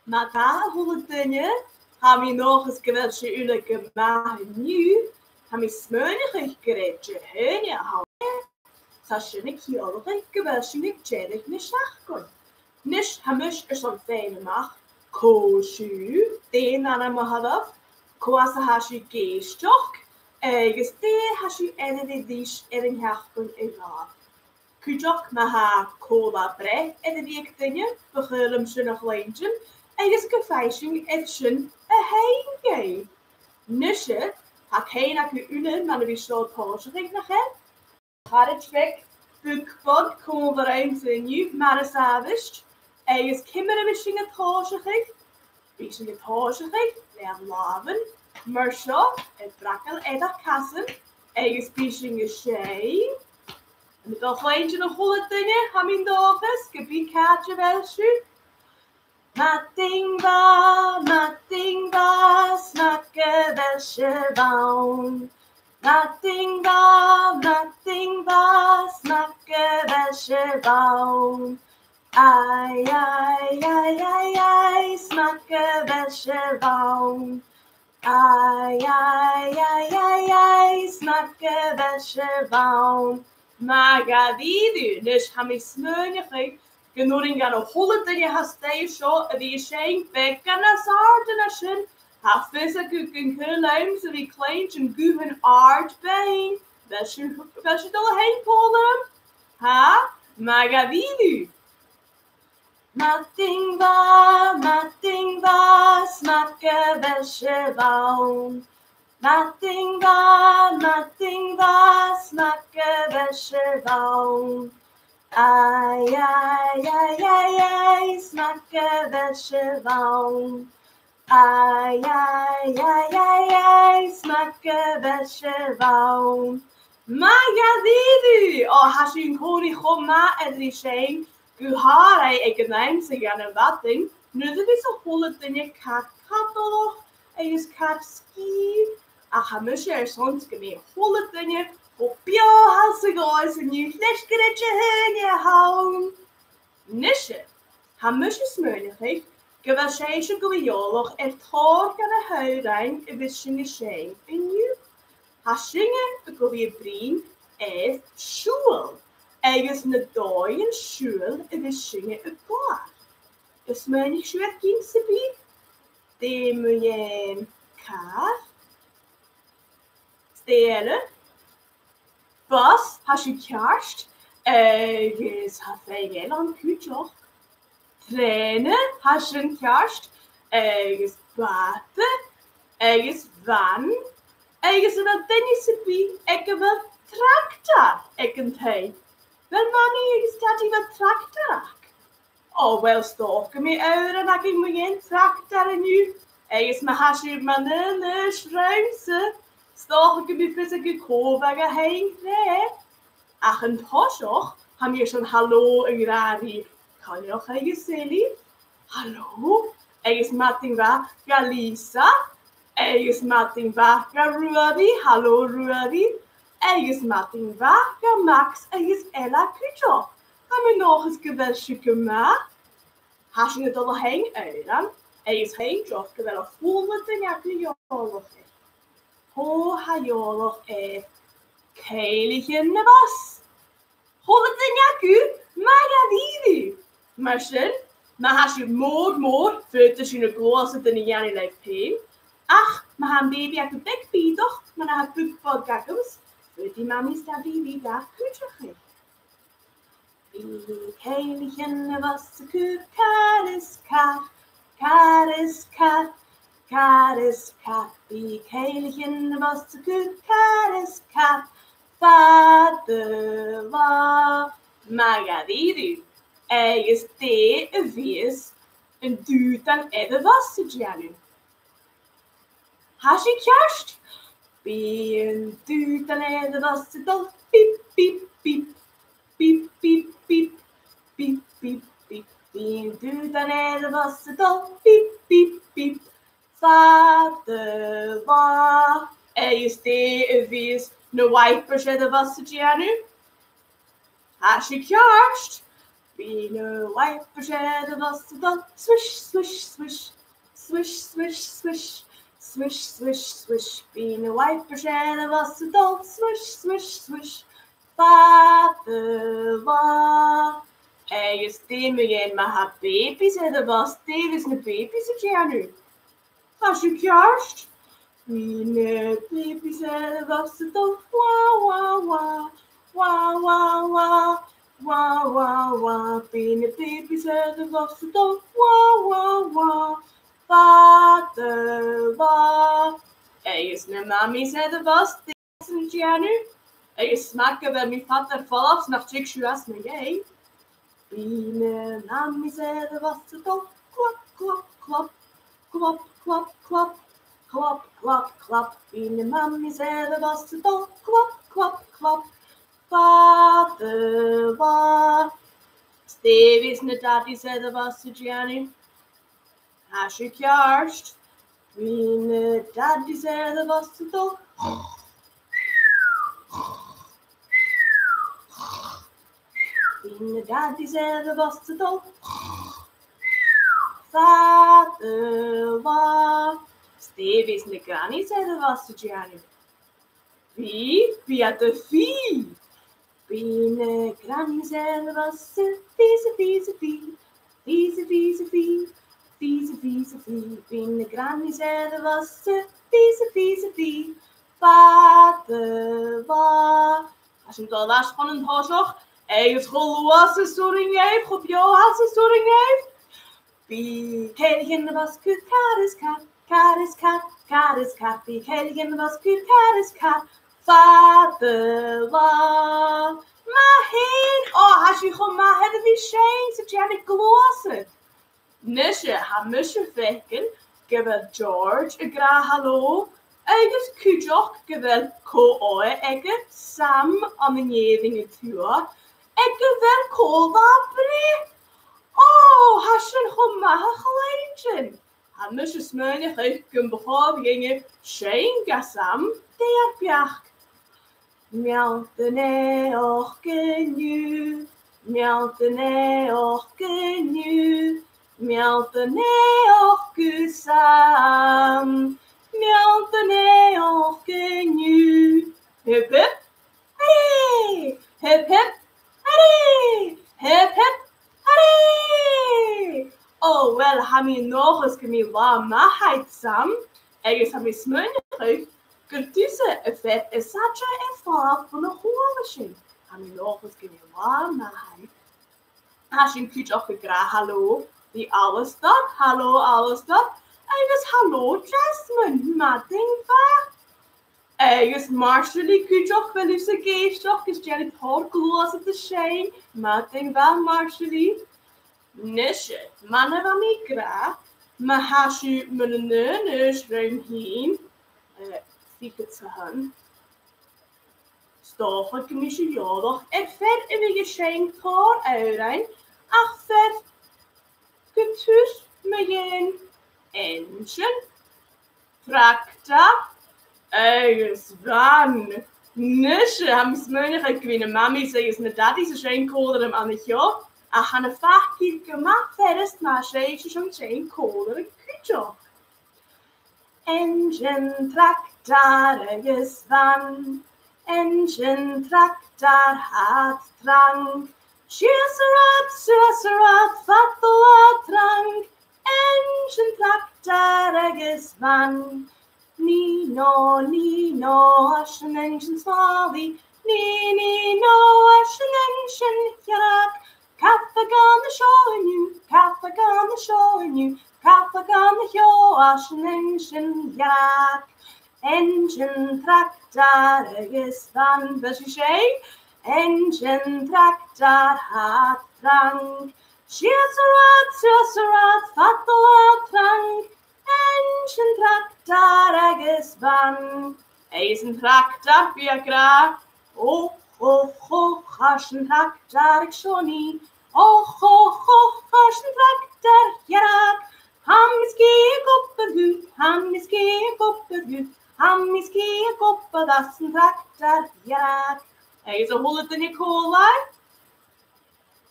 Maar daar holen dingen, haben wir noch ein gewelche Öle gemacht, nu, haben wir smönig geredet, hören, Sashini Kiolri, gewelche Jelly, nicht Schachgun. Nicht hamisch ist on fein mach, Koshu, den an Mahadov, Koasahashi Gestock, Eges de Hashi Edidish, Edin Hachgun Eva. Kujok Maha Kola Bre, Edidiktingen, Begulum Shunnach Legion, Eges Gefeishing Edtion, a Heinge. Nische, Hakena Kunen, man wie so Toshing nach het. Gaat weg, boekbod, komen we eens nu, maar het avond. Is kinderen misschien het hoogig, misschien het hoogig, leer laven, maar zo, het brakkel en dat kassen. Is misschien een schei. Met al kleintje nog goede dingen, gaan we in de office, gebied kaartje wel schu. Matingba, snakke welsje baum. Matingba, snakke welsje baum. Ai, snakke welsje baum. Ai, snakke welsje baum. Magadidu, dus gaan we smeunig. Genoering gaan op hollen je hastij zo, die schenk bekken als aarden. Ha vissen kukken hulum, zo wie kleintje en guwen aardbeen. Welke dolle heen polen? Ha? Magadidu. Matingba, snakke welsje baum. Matingba, snakke welsje baum. Ai, snakke welsje baum. Ai, snakke welsje baum. Magadidu! Oh, has je een koning goma en die zijn, guharai ik neem zich aan een watting. Nu dat is een holle dinge kakatolog, en is katski. Ach, hamusje er soms gemeen holle dinge. Op jou halse goos en je fleskeretje heen je houden. Nisje, hamusje smeunig, gewelscheische goeiolig er toch aan de huidijn een wissinge schein en je. Haschingen de goeie brien is school. Ergens een dooi en school een wissinge een paar. De smeunig schwer kind ze bie. De moet je kaart. Stelen. Bas, has je kerst? Ergens had wij aan kutjoch. Trainen, has je een kerst? Ergens water. Ergens van. Ergens een tennisbie. Ik heb wel tractor. Ik een tijd. Wel mami, ik staat hier wel tractor. Oh, wel stoken me euren, dat ik me geen tractor nu. Ergens maar has je manele schruimse. Stoken me vissen kovaga heen. Ach, een tosjoch. Haben wir schon Hallo in Radi. Kan je nog even silly? Hallo? Ergens Martin Galisa. Ergens Martin Rudy. Hallo Rudy. Ergens Martin Max. Ergens Ella Kutjoch. Haben wir nog eens gewelche gemacht? Hast du niet al heen eieren? Ergens heen joch. Gewelche voelde den ja kujoloch. Ho hajoloch Keilichen was? Holle den jaku? Magadidu. Maar sen, maar has je moord, voor je grote den jani lijkt heen. Ach, maar haar baby uit de bek bie toch? Maar haar boekbod gakkels. Voor die mami staat baby daar kutje. Keilichen was de kuur, karis kat, karis kat. Karis kat, die Keilichen was de kuur, karis kat. Vader was Magadidu. Ergens de een vis, een duurt dan even was te janu. Has je kerst? Wie een duurt dan even was te doen. Piep, piep, piep. Piep, piep, piep. Piep, piep, piep. Wie een duurt dan even was te doen. Piep, piep, piep. Vader was. Ergens de een vis, een wiper zetten was te janu. Has je kerst? Wie Biene wiper zet was het dan. Swish, swish, swish. Swish, swish, swish. Swish, swish, swish. Biene wiper zet was het dan. Swish, swish, swish. Vader was. Je stem again, maar haar baby zet was. Dit is een baby, zet jij nu. Als je kerst. Biene baby zet was het dan. Wah, wah, wah. Wah, wah, wah. Wah, wah, wah, biene baby zet was het dan. Wah, wah, wah, vader was. Is mijn mami zet was, dit is een Janu. Smaken bij mijn vader vanaf, naar ik juist met jij. Biene mami zet was het dan. Klap, klap, klap, klap, klap, klap, klap, klap, klap. Biene mami zet was het dan. Klap, klap, klap. Vader was. Steve is net daddy zet was het Janu. Als je kerst. Biene daddy zet was het dan. Biene daddy zet was het dan. Vader was. Steve is net granny zet was het Janu. Wie had de vie? Biene granny zet was het. Vieze, vieze, vie. Vieze, vieze, vie. Vieze, vieze, vie. Biene granny zet was het. Vieze, vieze, vie. Vader was. Als je het al was van een hoog. Het gelozen storing heeft. Op jou als een storing heeft. Wie keigen was goed. Kat is kat. Kat is kat. Kat is kat. Wie keigen was goed. Kat is kat. Vader was. Maar heen. Oh, als je gewoon maar hebben wie scheen. Zet jij niet gelozen. Nisje, haar musje vechten. Gewel George, een graag hallo. Eigens kujok, gewel ko-oe, ege Sam aan de jedingen tuur. Gewel ko-wapre. Oh, has je gewoon maar geleidje. Haar musje smeunig, ik kan behoorlijk Shane gasam, der bjach. Mjaltene och genu, mjaltene och genu. Mjaltene och kusam, mjaltene och genu. Hip hip, hurray! Hip hip, hurray! Hip hip, hurray! Oh, wel, ham je nog eens gemeen waar maheid sam. Ergens ham je smeunig Kurtuse effect is such a effect van de hoormachine. Ham je nog eens gemeen waar maheid. Als je een kuch ook graag hallo. Die alles dat, hallo alles dat. Ergens hallo Jasmine, mating va. Ergens Marshally kuchok wel eens een geestok is Janet Horkeloze te zijn. Mating va Marshally. Nisje, mannen van mij graag. Maar als je mijn neus ruim heen. Fiek het ze hun. Stoffelijk misje jodig. En ver in de geschenk voor uitrein. Ach ver. Getus met een engine. Trakta. Ergens van. Nisje, hem smeunig ik wie een mami zei is net dat is een kolder aan het joh. Ach, aan een vaakje gemaakt verder, maar ze is zo'n kolder kutjo. Engine traktar ergens van. Engine traktar hat drank. Sjöserat, fattoa drank. Engine traktar ergens van. Nino, as an engine smally. Nino, as an engine jack. Kaffe gonna showing you, kaffe gonna showing you, kaffe gonna show as an engine jack. Engine traktar ergens van, wat je zei? Engine traktar hat drank. Sjöserat, fattoa drank. Engine traktar ergens van. Eisen traktar, wie graag. Oh, als een traktar ik zo niet. Oh, als een traktar jaak. Ham is geek op het gut, ham is geek op het gut. Ham is geek op het dat is een traktar jaak. Is een holle in je koolai.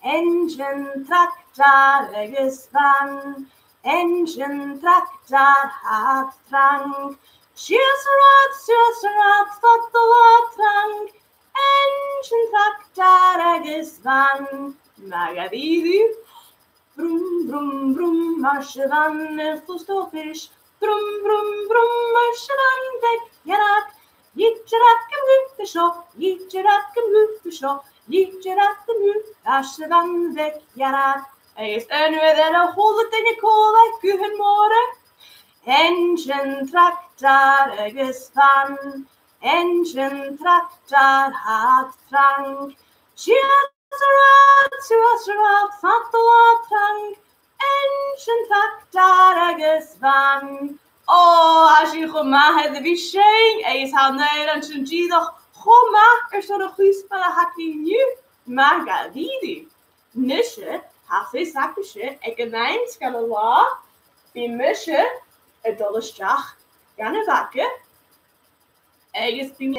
Engine tractor agus van. Engine tractor hat drank. Sias rat, fat the lot drank. Engine tractor agus van. Magadidu. Brum, brum, brum, marsje van fullstofish. Brum, brum, brum, marsje van weg, jarak. Jitjerakkem hu, sjå, jitjerakkem hu, sjå, jitjerakkem hu, marsje van weg, jarak. Is nu er een holle in je kool, goedemorgen. Engine tractor agus van. Engine tractor hat drank. Sias rat, fat the lot drank. Engine tractor agus van. Als je gemaakt hebt, wie scheen. En je zou Nederlands en Giedag gemaakt. Zo'n goed spelen had je nu. Maar ga die. Nisje, hafi sakisje. Ik een eind skal la. Wie misje. Het dolle strach. Gaan er wakken. Ergens ben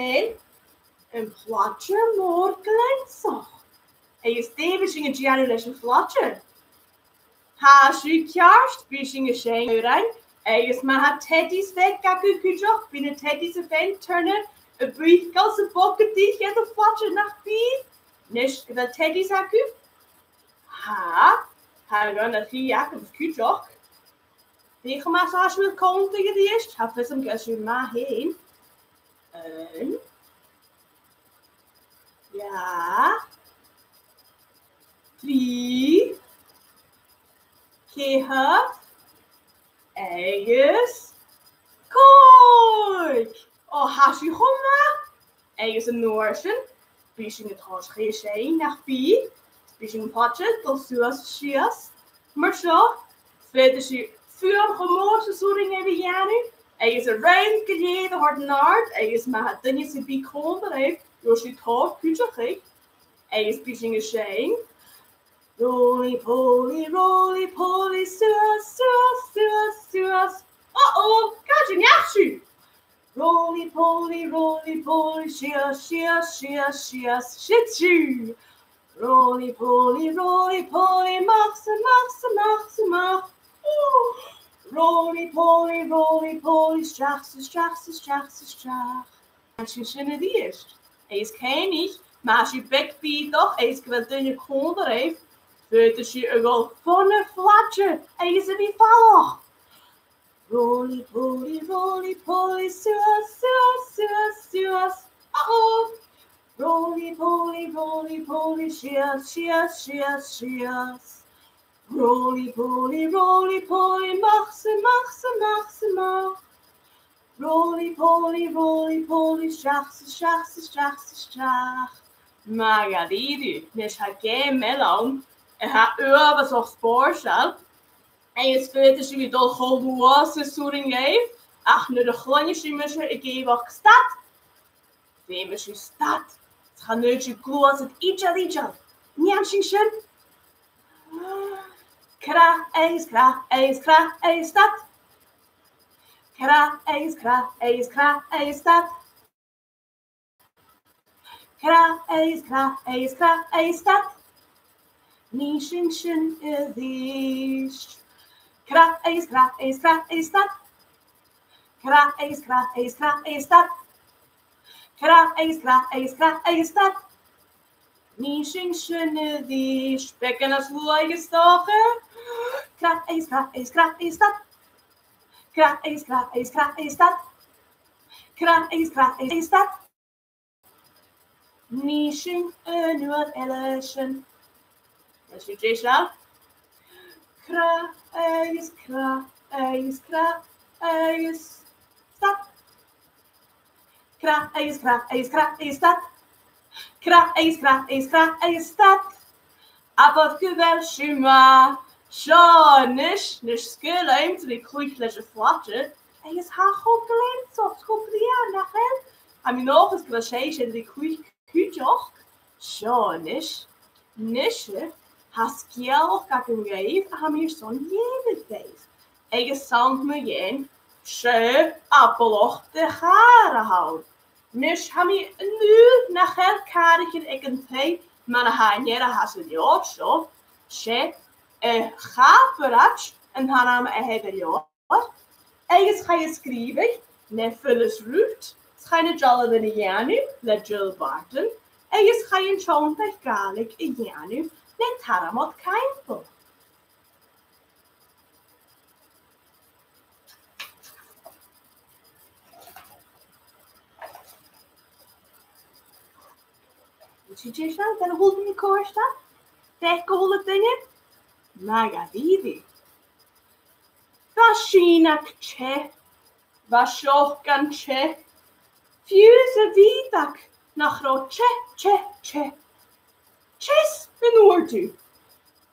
een platje morgen zag. Ergens David een Gianni les een platje. Haas je kerst, wie een scheen. Ergens maar had Teddy's weg, kaku kujok, binnen Teddy's event turnen, een briefkast, een bokken die je de platje naar wie. Nish, dat Teddy's haku. Ha gaan dat hier jaken of kujok. Die gemaakt als je wil komen tegen die eerst, had we hem als je maar heen. Ja. 3. Keer. Ergens. Kijk. Has je gemaakt? Ergens een Noorsen. Biesing het huis geen naar 4. Biesing een potje, tot zoals schias. Maar zo. Verder is je vuur gemoorse zoering hebben jaren. Ergens een ruim geleden hard naard. Ergens maar het ding is een biek gewoon heeft. Door je het hoofd kutje geeft. Ergens biesing een scheen. Roly poly, suas. Kijk je niet. Roly poly, shias, shit you. Roly poly, mag ze. Roly poly, strach. Als je zin die is. Is geen niet, maar als je bekbiet toch, is wel in je konder heeft. Weet je er wel van een flatje. En je zit niet vallen. Roly poly, suas. Roly poly, shias. Roly poly, mag ze. Roly poly, strach. Maar ja, die dus hij geen melon. En hij over zo'n spoorsel. En je speelt dus je door gewoon soering heeft. Ach, nu de grondjes ik geef ook stad. Wem is je stad? Het gaat nu je kloos het ietsje. Njansje. Kra, stad. Kra, stad. Kra, stad. Nishin is Kra, stad. Kra, stad. Stad. Nishin is Bekken als looie stoken. Kra, stad. Kra, stad. Stad. Nishin nu election. Als je deze laat. Kra, stad. Kra, stad. Kra, stad. Aber gewel shima. Nish skill aim to the quick leisure flatje. En is haar goed geleend, zo goed die nachher. Am nog eens glacier die quick kutjoch. Nish. Haskiel kakken geef, ham hier zo'n jede geef. En sound me jen, appelog de garen houden. Nish ham je nu nachher karetje ik een thee, Maar hij has een jaar zo. She gaperach en hanam het jaar. Eigens ga je schrijven. Ne vulles root. Schijne jalle de janu. Le Jill Barton. Eigens ga je chontig galig in janu. Ne taramot keinpel. Zie je zo? Dan holt in de koor staan. Tekkolle dingen. Naga vidi. Vashinak che. Vashokan che. Fuse vidak. Nachro che. Ches benoort u.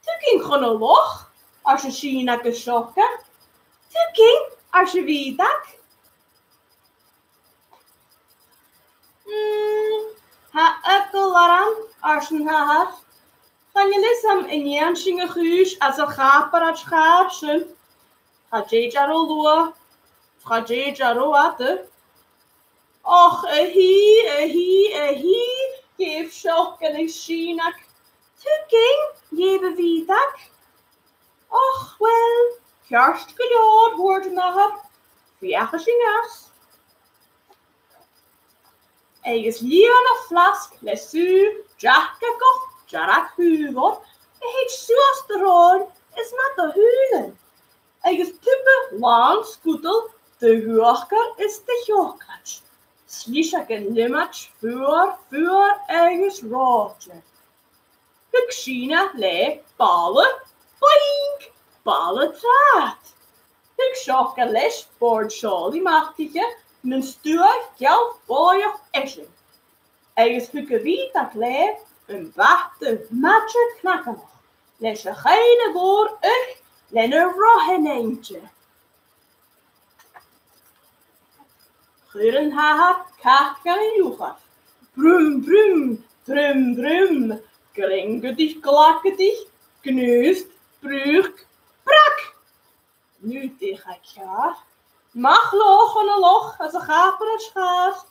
Tuking chronolog. Als je shinak geshokan. Tuking als je vidak. Ha ekelaram als een haar. Kan je lisam in janshinge guus als een gaper als schaapsen. Ga je jaro lua. Ga je jaro ate. Och, geef shokken en shinak. Tuking, jebe vidak. Och, wel, kerst gejoord hoort naar. Viagen shingas. Eigens lieve flask, lesu, jakkeko, jarak huver. Het zoals de roon is met de hulen. Eigens type lang skutel, de huurker is de jokkatsch. Slischak en limmatsch voor eigens roodje. De ksina le ballen, boink, ballen traat. De ksjokke les boord sjoli machtige. Mijn stuur geld boeig eschen. Eigens hukke dat leef een wachte matje knakken nog. Lesje geine voor ik lenne rohen eentje. Guren haar kaken en joegaf. Brum brum, brum brum. Klingetig klakketig, knuist, bruik, brak. Nu tegen jaar. Mag logen en log als een gaper en schaars.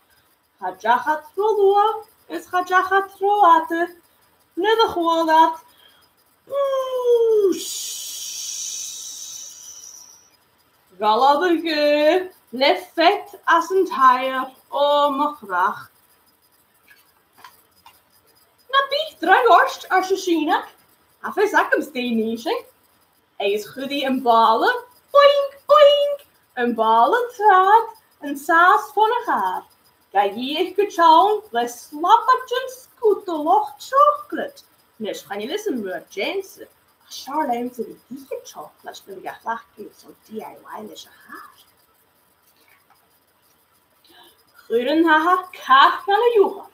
Gaat rolloa, is gaat roate. Net de gewoon dat. Galabige, lef vet als een taier. Oh, mag graag. Na bieg draaiorst als je china. Af is ik hem steenische. Hij is goedie en ballen. Boink, boink. Een ballentraat, een saas van een gaar. Ga je geschauen, les slappertjes, skoeteloch chocolate. Nes gaan je listen met Jensen. Charlene ze die chocolate, wil je lachen zo DIY-lische haar. Guren haha, kaag aan de joega.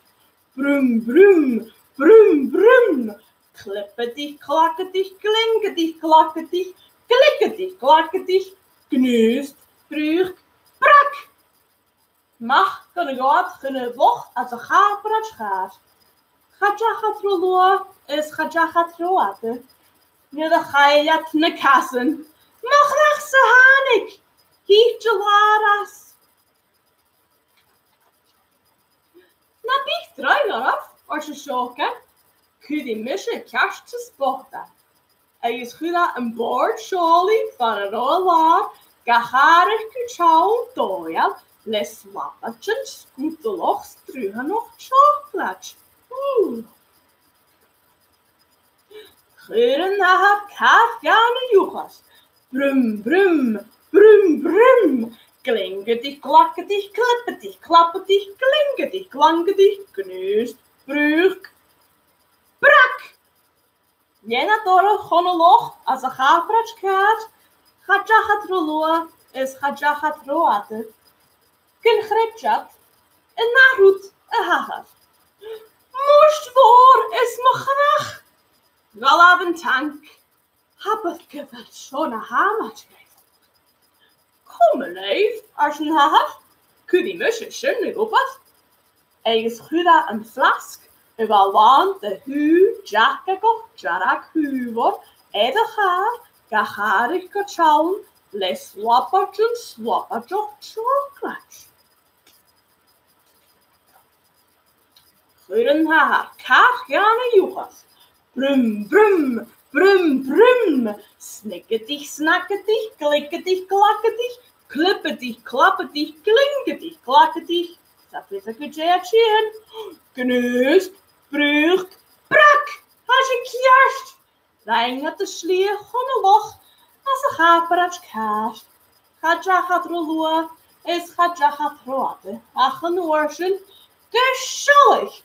Brum, brum, brum, brum. Klippetig, klakketig, klinketig, klakketig, klikketig, klakketig, knuust. Bruug, brak! Mag kunnen gaat, kunnen vocht als een gaper als schaars. Gaat rolloa, is gaat roate. Nu de geilat ne kassen. Mag rechts ze hanik. Hief je laras. Na bieg draai af, als je schokken. Kun die misje kerstjes bochten. Is goed een boord scholie van een rollaar. Gaharig kuchau doja, les wappertjes, skoeteloch, strugen nog chocolate. Geuren na haar kaaf gaan joegas. Brum, brum, brum, brum. Klinketig, klakketig, klippetig, klappetig, klinketig, klanketig, knuust, bruug, brak. Jena door gonoloch, als een gaafratsch kaart. Gaat rolloa, is gaat roate. Kun gretjat, en naroet, een hagar. Moest voor is me graag. Wel af een tank. Heb het geweld zo'n hamat gegeven. Kom leef, als een hagar. Kun die musje schönig oppas. Eigens goed een flask. Überwand de hu, jakkeko, jarak huwer, edegaar. Gaharig kachaun, les wappertjes, chocolate. Schudden haar, kaart gerne juchas. Brum, brum, brum, brum. Snikketich, snakketich, klikketich, klakketich, klippetich, klappetich, klinketich, klakketich. Dat is een gejeertje. Knust, brucht, brak. Als je kjerst. Ring at de slier, gewoon loch. Als een gaperats kaast. Gaat rolua, is gaat roate. Ach, een oorsen. Geschollig.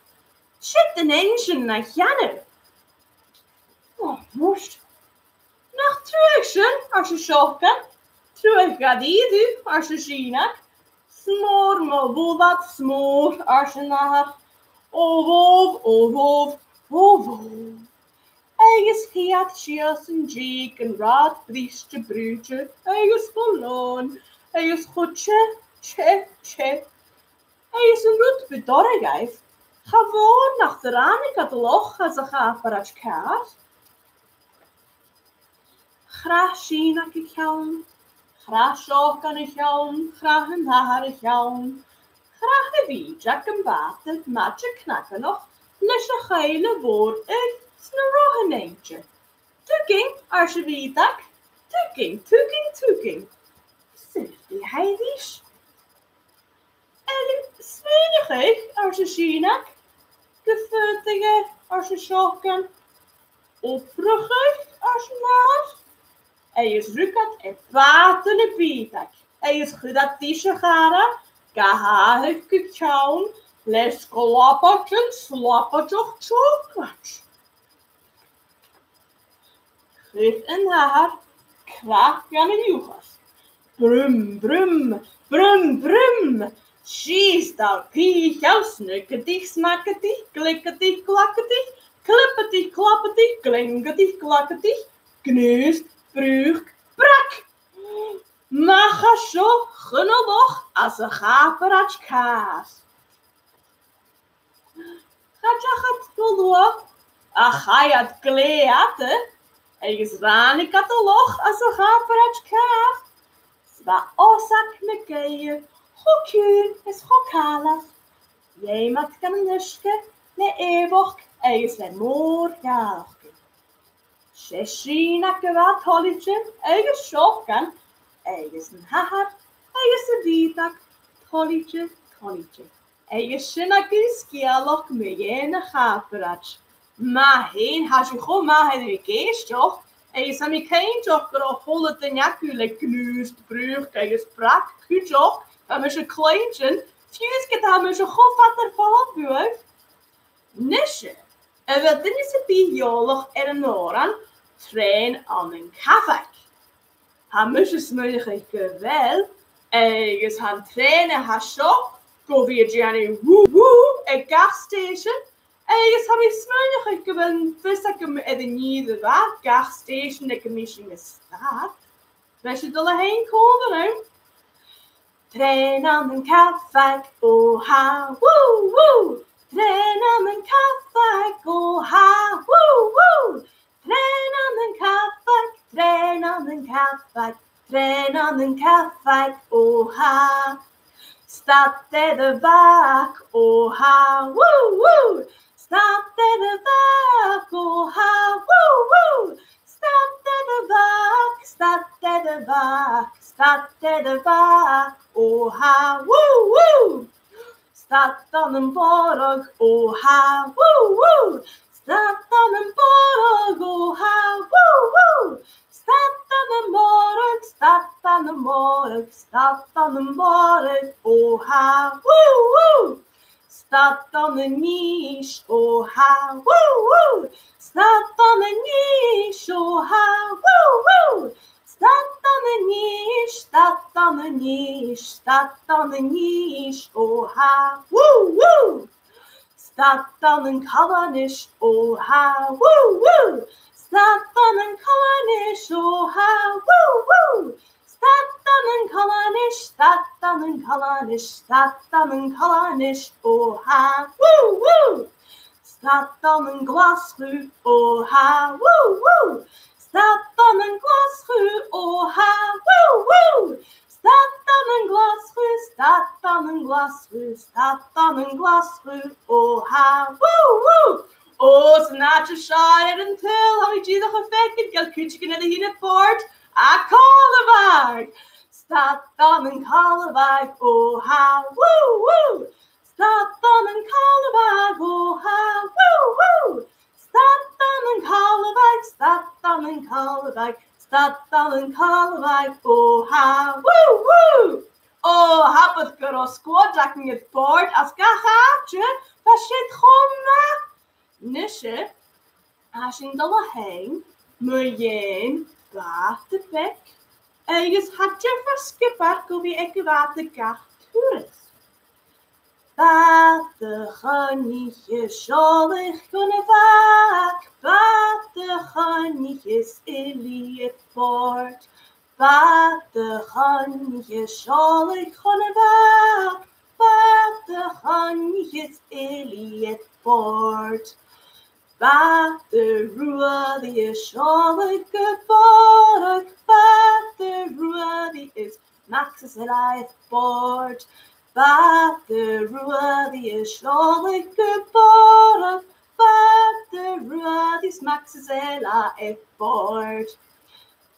Shit een engine naar Janne. Oh, moest. Nog terugsen, als je schokken. Terug gaat ieder, als je zien. Smoor, maar hoe wat smoor, als je naar. Oh, Eigens geachtjes en jeek en raad, briestje, bruutje. Eigens verloon, eigens goedje, tje. Eigens een roet bedorgijf. Gewoon achteraan ik het loch als een gaperats kaas. Graag zien ik het jou. Graag schokken ik jou. Graag een haar ik jou. Graag een wiejak en water, matje knakken nog. Lesje geile woord ik. Snurrogen eentje. Tukking, als je weet dat. Tukking. Zeg die heidisch. En smenig als je zien dat. Gevuttige als je schokken. Oprugig als je naast. En je rukt en water en bietak. En je schudt dat tisje garen. Gehaag gekauwen. Les klappert slappert chocolate. Geef een haar, kraak aan de jugas. Brum. Schies daar, piechel, snukketich, snakketich, klikketich, klakketich, klippetich, klappetich, klinketich, klakketich, knust, brucht, brak. Maga zo, gunnelboch, als een gaperats kaas. Gaat door. Ach, hij had kleate. Eigens rani katalog als een gaperats kaas. Zwa osak me keien. Gokuur is gokalas. Jij maakt kan een nuske. Ne eeuwig. Eigens zijn moorjalke. Sheshina gewat holletje. Eigens schokken. Eigens een haar. Eigens een wietak. Holletje. Eigens shinnakis kialok me jene gaperats. Maar heen, als je gewoon maar in de geest toch? En je zou geen toch nog volle te jakule knust, brucht, en je sprak, goed toch? Dan moet je kleintje, fjuske dan moet je goed vatter vallen buur. Nisje. En wat dan is het bijjolig een oran, train aan een kafak. Han moet je smullig wel, en je gaan trainen, has zo, go via Gianni woe, een gasstation. Eigens heb ik smullig gewend, first ik hem in de nieuwe gasstation de commissie staat. Weet je er heen komen, hè? Train aan een kafak, oh ha, woe. Train aan een kafak, oh ha, woe. Train aan een kafak, oh ha. Staat er de bak, oh ha, woe. Staat er de bak, oh ha, woe. Staat er de bak, oh ha, woe. Staat aan een borg, oh ha, woe. Staat aan een borg, oh ha, woe. Staat aan een borg, oh ha, woe. Staat aan een niche, oh ha, woe. Staat aan een niche, oh ha, woe. Staat aan een niche, oh ha, woe. Staat aan een kalanish, oh ha, woe. Staat aan een kalanish, oh ha, woe. Staat aan een kalanish, oh ha, woe. Staat aan een glasruw, oh ha, woe. Staat aan een glasruw, oh ha, woe. Staat aan een glasruw, staat dan een glasgoed. Oh, ha, woe, woe. Oh, ze naadje shot until how je nog effect gal kutje naar de hinne poort. A kallebaag. Staat dan een kallebaag. Oh, ha, woe, woe. Staat dan een kallebaag. Oh, ha, woe, woe. Staat dan een kallebaag. Staat dan een kallebaag. Staat dan een kallebaag. Oh, ha, woe, woe. Oh, hap het geroskoord dat ik het poort als gaatje. Wat zit gewoon Nisje, als je dan heen, moet je water weg. Ergens had je verskipper, kom je ik water gaat toerist. Water gaan niet je zolig kunnen vaak. Water gaan niet je illy het poort. Water gaan niet je zolig kunnen vaak. Water gaan niet je illy het poort. Waterroer die is zolige borg. Waterroer die is Max's life board. Waterroer die is zolige borg. Waterroer die is Max's life board.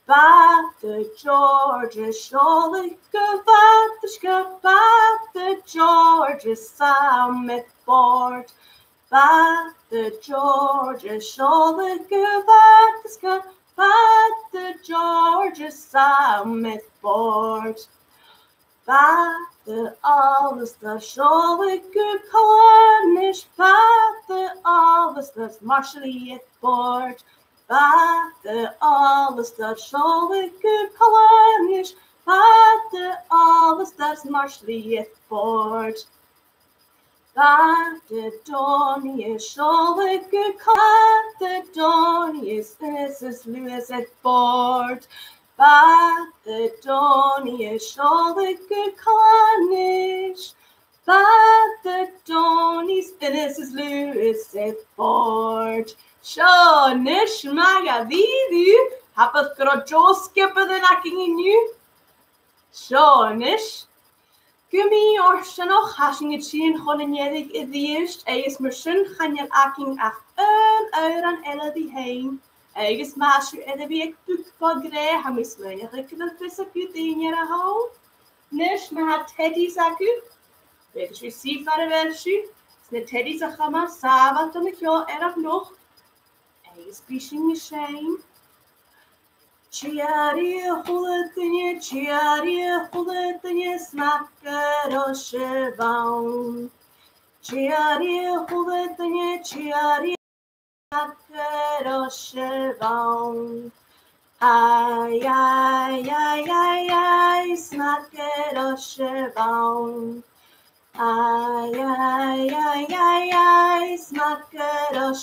Water George is zolige waterschap. Water George is samen met boord. Water George is zolige waterschap. Water George is samen met boord. Water alles dat zolige cornish. Water alles dat Marshally het boord. Water alles dat zolige cornish. Water alles dat Marshally het boord. Water Donny is zolige Water Donny is Mrs. Lewis at board. Water Donny is zolige cornish. Water Donny's Mrs. Lewis at board. Shonish magavidu. Heb het groot skippen de nakking in nu. Shonish. Gummi orsje nog, hashing het zien gewoon een jedig is de eerst. Eigens misschien gaan je aking echt €1 aan elle die heen. Eigens maas je elle wie ik boek van grij, ham is weinig ik dat vissen op je dingen hou. Nish, maar had Teddy zaku. Weet je, zie van de welsje. Snet Teddy zakama, savat dan ik jou erg nog. Eigens bishing je zijn. Chiari hulutanye smakker och vaun. Chiari hulutanye smakker och vaun. Ai, ai, ai, ai, ai, smakker och vaun. Ai, ai, ai, ai, ai, smakker och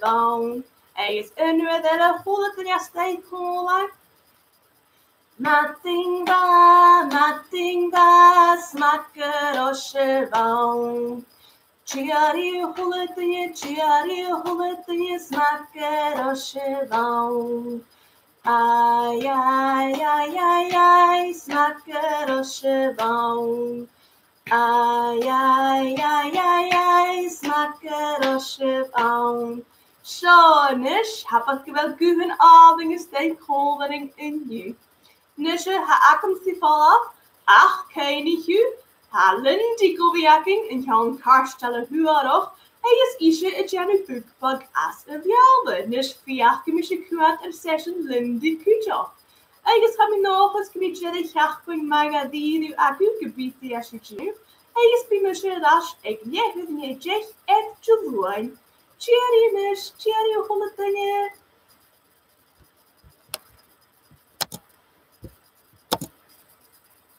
vaun. Is unredere hulutanye steikkolar. Nothing but smakker och vaun. Chiari hulutanye smakker och vaun. Ai, ai, ai, ai, ai, smakker och vaun. Ai, ai, ai, ai, ai, smakker och vaun. Shonish, heb ik wel goede avingen steekholdering in je. Nisje, ha akom si valaf, ach, keinig u, ha lindy goviaking, en kan karstellen huarog, is isje het janu boekbug as een vialbe, nish fiachgemische kuat en session lindy kujo. Is heb ik nog eens kmitjere jachting magadiru akugebied die as je nu. Is bimische dash, ik niet het niet jech et juruin. Cheery, miss. Cheery, hulutanye.